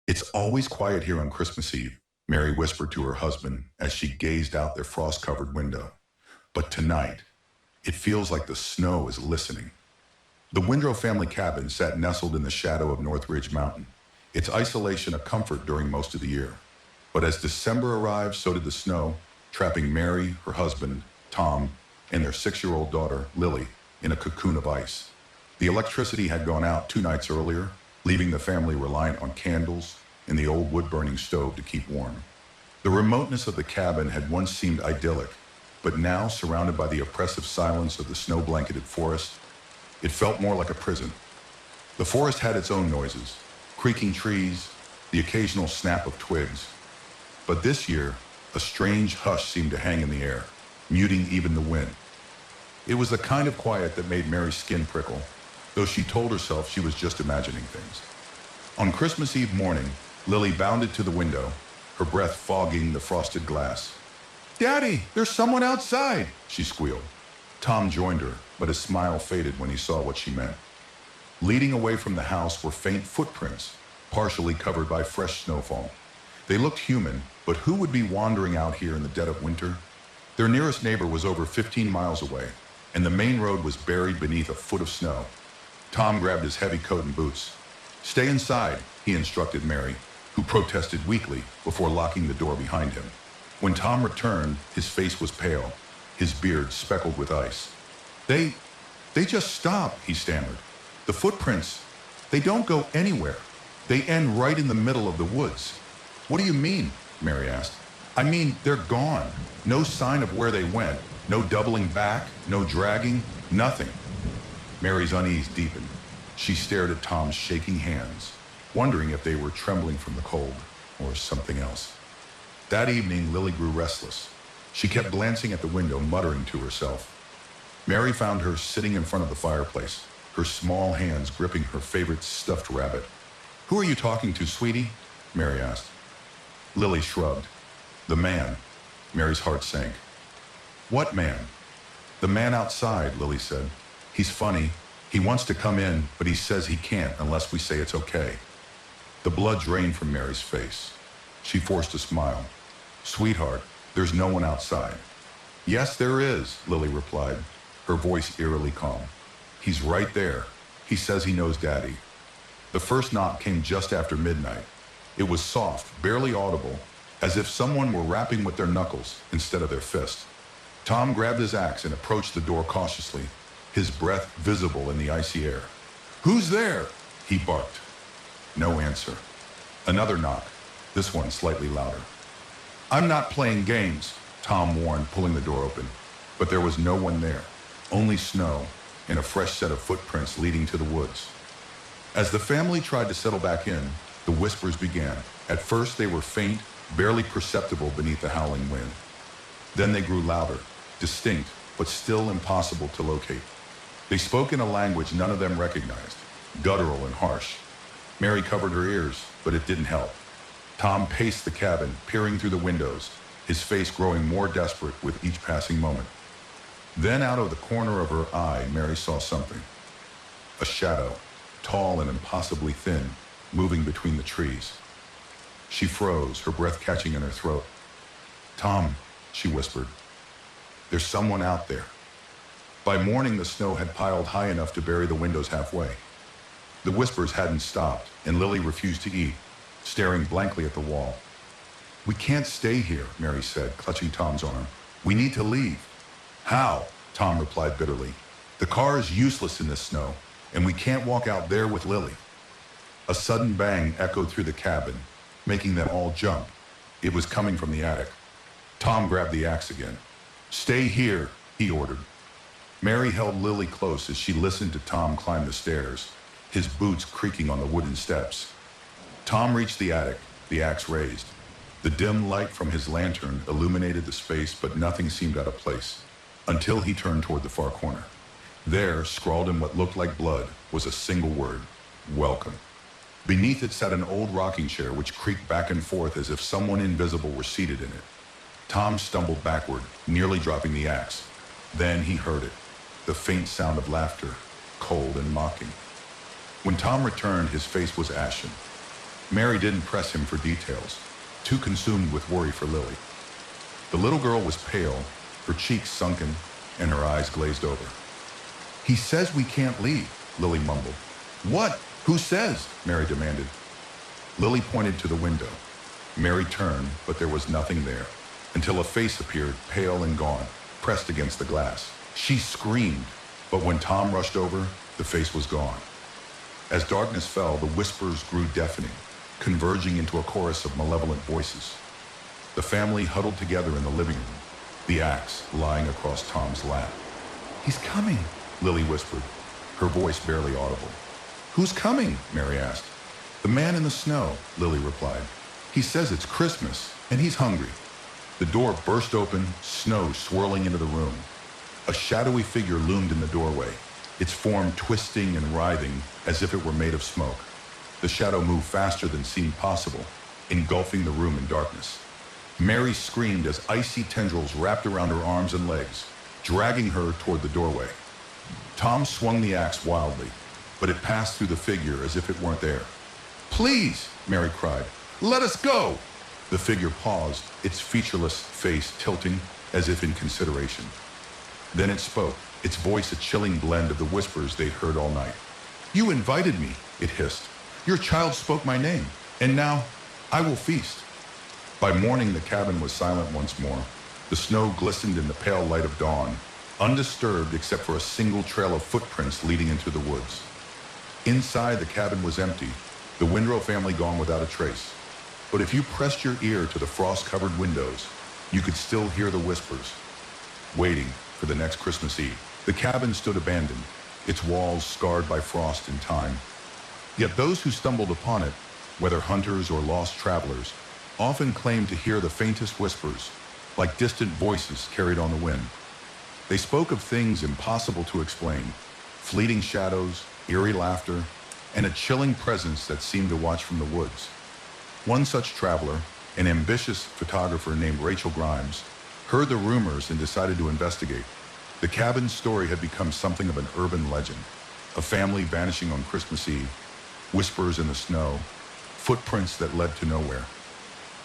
It's always quiet here on Christmas Eve, Mary whispered to her husband as she gazed out their frost-covered window. But tonight, it feels like the snow is listening. The Windrow family cabin sat nestled in the shadow of North Ridge Mountain, its isolation a comfort during most of the year. But as December arrived, so did the snow, trapping Mary, her husband, Tom, and their 6-year-old daughter, Lily, in a cocoon of ice. The electricity had gone out 2 nights earlier, leaving the family reliant on candles and the old wood-burning stove to keep warm. The remoteness of the cabin had once seemed idyllic, but now, surrounded by the oppressive silence of the snow-blanketed forest, it felt more like a prison. The forest had its own noises, creaking trees, the occasional snap of twigs. But this year, a strange hush seemed to hang in the air, muting even the wind. It was the kind of quiet that made Mary's skin prickle, though she told herself she was just imagining things. On Christmas Eve morning, Lily bounded to the window, her breath fogging the frosted glass. "Daddy, there's someone outside," she squealed. Tom joined her, but his smile faded when he saw what she meant. Leading away from the house were faint footprints, partially covered by fresh snowfall. They looked human, but who would be wandering out here in the dead of winter? Their nearest neighbor was over 15 miles away, and the main road was buried beneath a foot of snow. Tom grabbed his heavy coat and boots. "Stay inside," he instructed Mary, who protested weakly before locking the door behind him. When Tom returned, his face was pale, his beard speckled with ice. They just stop," he stammered. "The footprints, they don't go anywhere. They end right in the middle of the woods." "What do you mean?" Mary asked. "I mean, they're gone. No sign of where they went. No doubling back, no dragging, nothing." Mary's unease deepened. She stared at Tom's shaking hands, wondering if they were trembling from the cold or something else. That evening, Lily grew restless. She kept glancing at the window, muttering to herself. Mary found her sitting in front of the fireplace, her small hands gripping her favorite stuffed rabbit. "Who are you talking to, sweetie?" Mary asked. Lily shrugged. "The man." Mary's heart sank. "What man?" "The man outside," Lily said. "He's funny. He wants to come in, but he says he can't unless we say it's okay." The blood drained from Mary's face. She forced a smile. "Sweetheart, there's no one outside." "Yes, there is," Lily replied, her voice eerily calm. "He's right there. He says he knows Daddy." The first knock came just after midnight. It was soft, barely audible, as if someone were rapping with their knuckles instead of their fist. Tom grabbed his axe and approached the door cautiously, his breath visible in the icy air. "Who's there?" he barked. No answer. Another knock, this one slightly louder. "I'm not playing games," Tom warned, pulling the door open. But there was no one there, only snow and a fresh set of footprints leading to the woods. As the family tried to settle back in, the whispers began. At first they were faint, barely perceptible beneath the howling wind. Then they grew louder, distinct, but still impossible to locate. They spoke in a language none of them recognized, guttural and harsh. Mary covered her ears, but it didn't help. Tom paced the cabin, peering through the windows, his face growing more desperate with each passing moment. Then out of the corner of her eye, Mary saw something. A shadow, tall and impossibly thin, moving between the trees. She froze, her breath catching in her throat. "Tom," she whispered, "there's someone out there." By morning, the snow had piled high enough to bury the windows halfway. The whispers hadn't stopped, and Lily refused to eat, staring blankly at the wall. "We can't stay here," Mary said, clutching Tom's arm. "We need to leave." "How?" Tom replied bitterly. "The car is useless in this snow, and we can't walk out there with Lily." A sudden bang echoed through the cabin, making them all jump. It was coming from the attic. Tom grabbed the axe again. "Stay here," he ordered. Mary held Lily close as she listened to Tom climb the stairs, his boots creaking on the wooden steps. Tom reached the attic, the axe raised. The dim light from his lantern illuminated the space, but nothing seemed out of place, until he turned toward the far corner. There, scrawled in what looked like blood, was a single word: "Welcome." Beneath it sat an old rocking chair which creaked back and forth as if someone invisible were seated in it. Tom stumbled backward, nearly dropping the axe. Then he heard it, the faint sound of laughter, cold and mocking. When Tom returned, his face was ashen. Mary didn't press him for details, too consumed with worry for Lily. The little girl was pale, her cheeks sunken, and her eyes glazed over. "He says we can't leave," Lily mumbled. "What? Who says?" Mary demanded. Lily pointed to the window. Mary turned, but there was nothing there, until a face appeared, pale and gaunt, pressed against the glass. She screamed, but when Tom rushed over, the face was gone. As darkness fell, the whispers grew deafening, converging into a chorus of malevolent voices. The family huddled together in the living room, the axe lying across Tom's lap. "He's coming," Lily whispered, her voice barely audible. "Who's coming?" Mary asked. "The man in the snow," Lily replied. "He says it's Christmas, and he's hungry." The door burst open, snow swirling into the room. A shadowy figure loomed in the doorway, its form twisting and writhing as if it were made of smoke. The shadow moved faster than seemed possible, engulfing the room in darkness. Mary screamed as icy tendrils wrapped around her arms and legs, dragging her toward the doorway. Tom swung the axe wildly, but it passed through the figure as if it weren't there. "Please," Mary cried, "let us go!" The figure paused, its featureless face tilting as if in consideration. Then it spoke, its voice a chilling blend of the whispers they'd heard all night. "You invited me," it hissed. "Your child spoke my name, and now I will feast." By morning, the cabin was silent once more. The snow glistened in the pale light of dawn, undisturbed except for a single trail of footprints leading into the woods. Inside, the cabin was empty, the Windrow family gone without a trace. But if you pressed your ear to the frost-covered windows, you could still hear the whispers, waiting for the next Christmas Eve. The cabin stood abandoned, its walls scarred by frost and time. Yet those who stumbled upon it, whether hunters or lost travelers, often claimed to hear the faintest whispers, like distant voices carried on the wind. They spoke of things impossible to explain, fleeting shadows, eerie laughter, and a chilling presence that seemed to watch from the woods. One such traveler, an ambitious photographer named Rachel Grimes, heard the rumors and decided to investigate. The cabin's story had become something of an urban legend, a family vanishing on Christmas Eve, whispers in the snow, footprints that led to nowhere.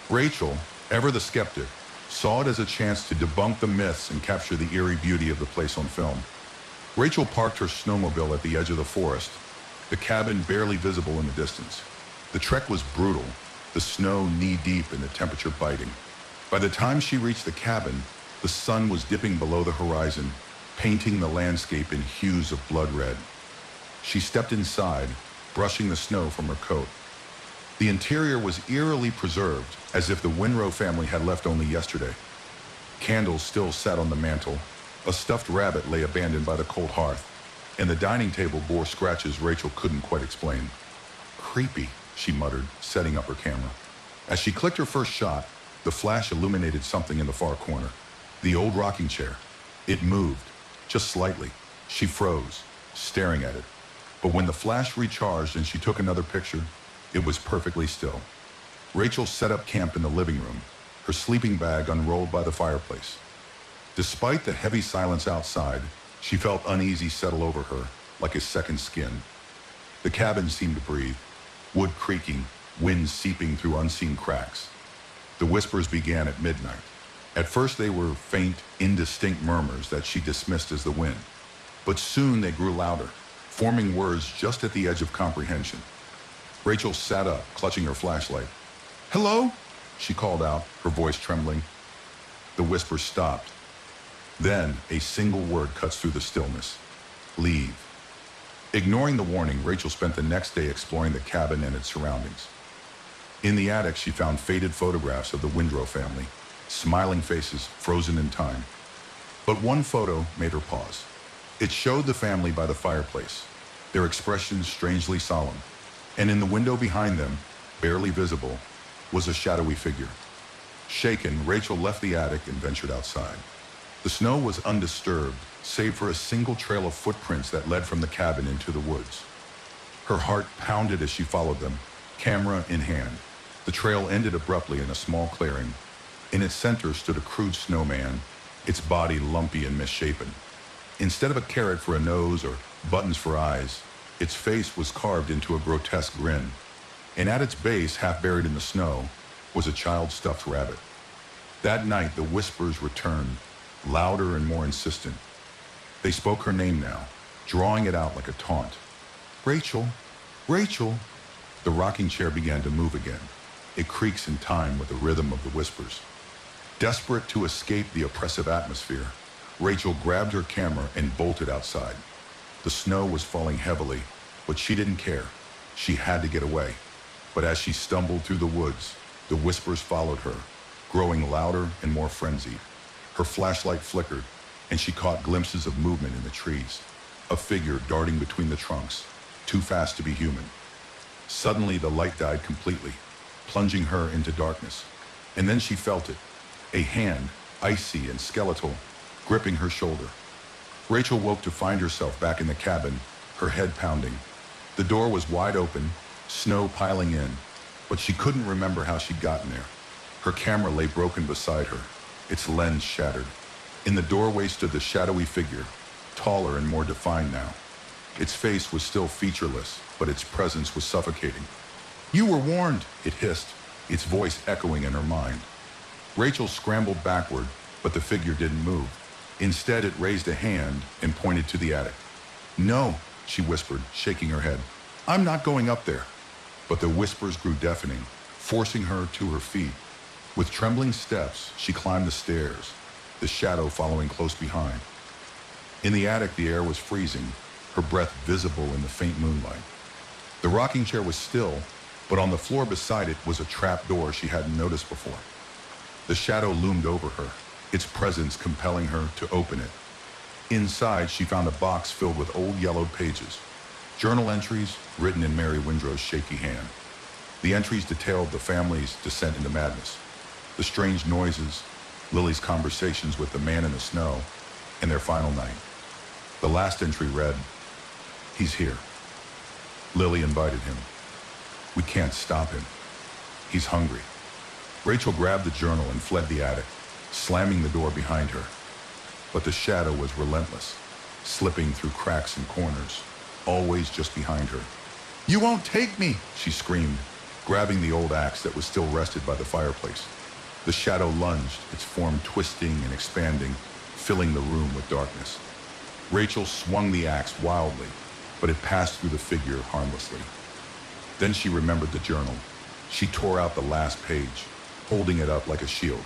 Rachel, ever the skeptic, saw it as a chance to debunk the myths and capture the eerie beauty of the place on film. Rachel parked her snowmobile at the edge of the forest, the cabin barely visible in the distance. The trek was brutal, the snow knee-deep and the temperature biting. By the time she reached the cabin, the sun was dipping below the horizon, painting the landscape in hues of blood red. She stepped inside, brushing the snow from her coat. The interior was eerily preserved, as if the Windrow family had left only yesterday. Candles still sat on the mantel, a stuffed rabbit lay abandoned by the cold hearth, and the dining table bore scratches Rachel couldn't quite explain. "Creepy," she muttered, setting up her camera. As she clicked her first shot, the flash illuminated something in the far corner. The old rocking chair. It moved, just slightly. She froze, staring at it. But when the flash recharged and she took another picture, it was perfectly still. Rachel set up camp in the living room, her sleeping bag unrolled by the fireplace. Despite the heavy silence outside, she felt uneasy settle over her, like a second skin. The cabin seemed to breathe, wood creaking, wind seeping through unseen cracks. The whispers began at midnight. At first they were faint, indistinct murmurs that she dismissed as the wind. But soon they grew louder, forming words just at the edge of comprehension. Rachel sat up, clutching her flashlight. "Hello?" she called out, her voice trembling. The whispers stopped. Then a single word cuts through the stillness. "Leave." Ignoring the warning, Rachel spent the next day exploring the cabin and its surroundings. In the attic, she found faded photographs of the Windrow family, smiling faces frozen in time. But one photo made her pause. It showed the family by the fireplace, their expressions strangely solemn, and in the window behind them, barely visible, was a shadowy figure. Shaken, Rachel left the attic and ventured outside. The snow was undisturbed, save for a single trail of footprints that led from the cabin into the woods. Her heart pounded as she followed them, camera in hand. The trail ended abruptly in a small clearing. In its center stood a crude snowman, its body lumpy and misshapen. Instead of a carrot for a nose or buttons for eyes, its face was carved into a grotesque grin. and at its base, half buried in the snow, was a child's stuffed rabbit. That night, the whispers returned, louder and more insistent. They spoke her name now, drawing it out like a taunt. Rachel, Rachel. The rocking chair began to move again. It creaks in time with the rhythm of the whispers. Desperate to escape the oppressive atmosphere, Rachel grabbed her camera and bolted outside. The snow was falling heavily, but she didn't care. She had to get away. But as she stumbled through the woods, the whispers followed her, growing louder and more frenzied. Her flashlight flickered, and she caught glimpses of movement in the trees. A figure darting between the trunks, too fast to be human. Suddenly, the light died completely, plunging her into darkness. And then she felt it, a hand, icy and skeletal, gripping her shoulder. Rachel woke to find herself back in the cabin, her head pounding. The door was wide open, snow piling in, but she couldn't remember how she'd gotten there. Her camera lay broken beside her, its lens shattered. In the doorway stood the shadowy figure, taller and more defined now. Its face was still featureless, but its presence was suffocating. "You were warned," it hissed, its voice echoing in her mind. Rachel scrambled backward, but the figure didn't move. Instead, it raised a hand and pointed to the attic. "No," she whispered, shaking her head. "I'm not going up there." But the whispers grew deafening, forcing her to her feet. With trembling steps, she climbed the stairs, the shadow following close behind. In the attic, the air was freezing, her breath visible in the faint moonlight. The rocking chair was still, but on the floor beside it was a trap door she hadn't noticed before. The shadow loomed over her, its presence compelling her to open it. Inside, she found a box filled with old yellowed pages, journal entries written in Mary Windrow's shaky hand. The entries detailed the family's descent into madness, the strange noises, Lily's conversations with the man in the snow, and their final night. The last entry read, "He's here." Lily invited him. "We can't stop him. He's hungry." Rachel grabbed the journal and fled the attic, slamming the door behind her. But the shadow was relentless, slipping through cracks and corners, always just behind her. "You won't take me," she screamed, grabbing the old axe that was still rested by the fireplace. The shadow lunged, its form twisting and expanding, filling the room with darkness. Rachel swung the axe wildly, but it passed through the figure harmlessly. Then she remembered the journal. She tore out the last page, holding it up like a shield.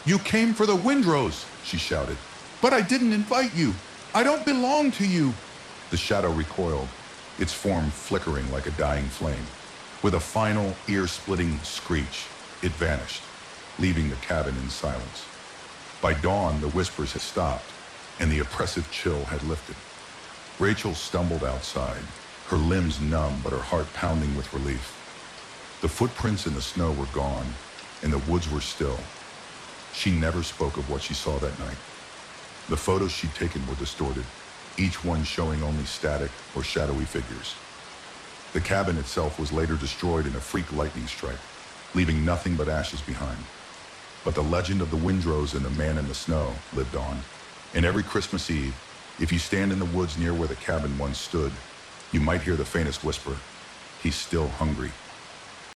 "You came for the Windrows," she shouted. "But I didn't invite you. I don't belong to you." The shadow recoiled, its form flickering like a dying flame. With a final, ear-splitting screech, it vanished, leaving the cabin in silence. By dawn, the whispers had stopped, and the oppressive chill had lifted. Rachel stumbled outside, her limbs numb but her heart pounding with relief. The footprints in the snow were gone, and the woods were still. She never spoke of what she saw that night. The photos she'd taken were distorted, each one showing only static or shadowy figures. The cabin itself was later destroyed in a freak lightning strike, leaving nothing but ashes behind. But the legend of the Windrows and the man in the snow lived on. And every Christmas Eve, if you stand in the woods near where the cabin once stood, you might hear the faintest whisper, "He's still hungry."